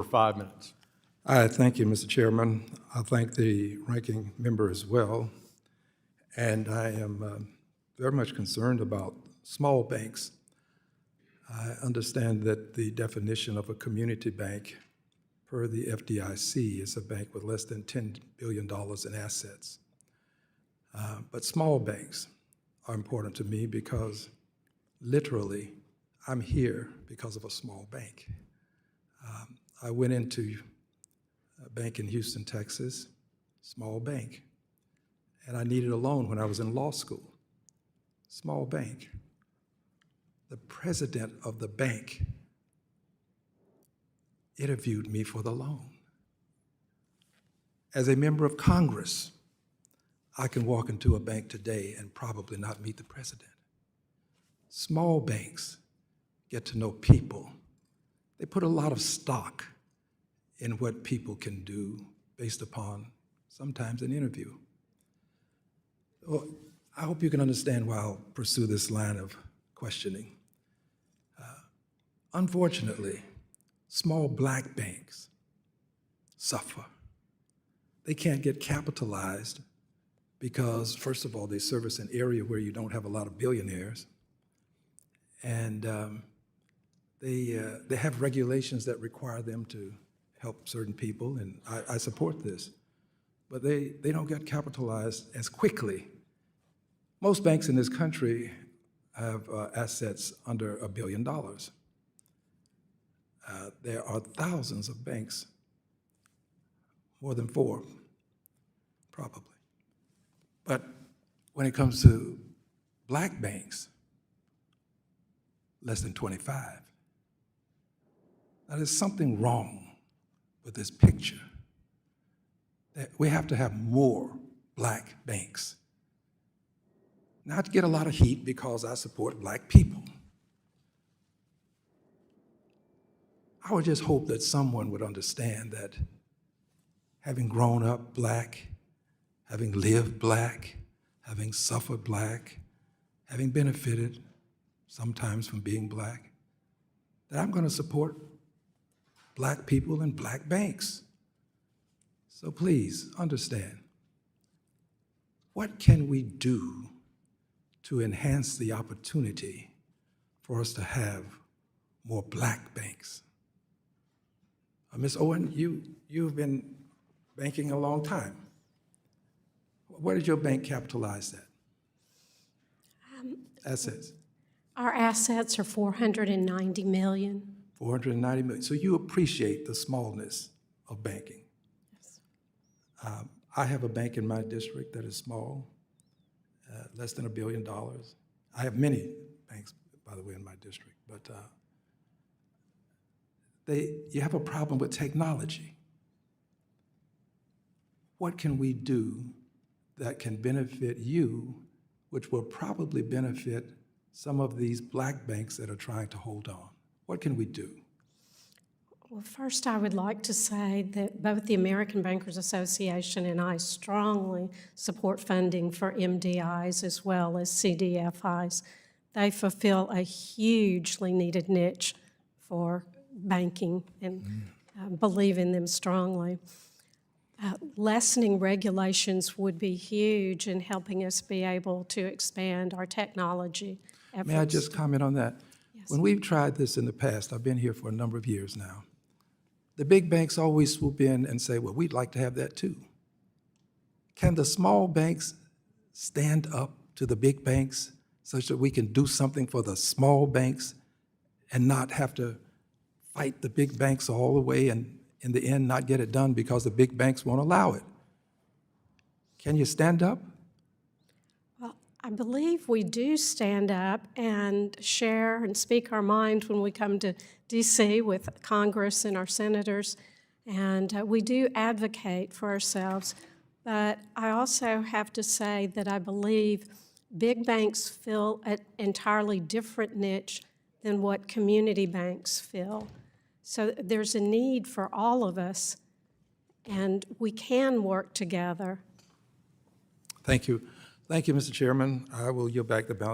for 5 minutes. I thank you, Mr. Chairman. I thank the ranking member as well. And I am very much concerned about small banks. I understand that the definition of a community bank per the FDIC is a bank with less than $10 billion in assets. But small banks are important to me because literally I'm here because of a small bank. I went into a bank in Houston, Texas, small bank, and I needed a loan when I was in law school, small bank. The president of the bank interviewed me for the loan. As a member of Congress, I can walk into a bank today and probably not meet the president. Small banks get to know people. They put a lot of stock in what people can do based upon sometimes an interview. Well, I hope you can understand why I'll pursue this line of questioning. Unfortunately, small black banks suffer. They can't get capitalized because, first of all, they service an area where you don't have a lot of billionaires, and they have regulations that require them to help certain people, and I support this, but they don't get capitalized as quickly. Most banks in this country have assets under $1 billion. There are thousands of banks, more than 4, probably. But when it comes to black banks, less than 25. Now, there's something wrong with this picture. That we have to have more black banks. Not to get a lot of heat because I support black people. I would just hope that someone would understand that having grown up black, having lived black, having suffered black, having benefited sometimes from being black, that I'm going to support black people and black banks. So please understand, what can we do to enhance the opportunity for us to have more black banks? Ms. Owen, you've been banking a long time. Where did your bank capitalize that? Assets? Our assets are $490 million. 490 million. So you appreciate the smallness of banking. Yes. I have a bank in my district that is small, less than $1 billion. I have many banks, by the way, in my district, but you have a problem with technology. What can we do that can benefit you, which will probably benefit some of these black banks that are trying to hold on? What can we do? Well, first I would like to say that both the American Bankers Association and I strongly support funding for MDIs as well as CDFIs. They fulfill a hugely needed niche for banking and believe in them strongly. Lessening regulations would be huge in helping us be able to expand our technology efforts. May I just comment on that? Yes. When we've tried this in the past, I've been here for a number of years now, the big banks always swoop in and say, well, we'd like to have that too. Can the small banks stand up to the big banks such that we can do something for the small banks and not have to fight the big banks all the way and in the end not get it done because the big banks won't allow it? Can you stand up? Well, I believe we do stand up and share and speak our mind when we come to D.C. with Congress and our senators, and we do advocate for ourselves. But I also have to say that I believe big banks fill an entirely different niche than what community banks fill. So there's a need for all of us, and we can work together. Thank you. Thank you, Mr. Chairman. I will yield back the balance.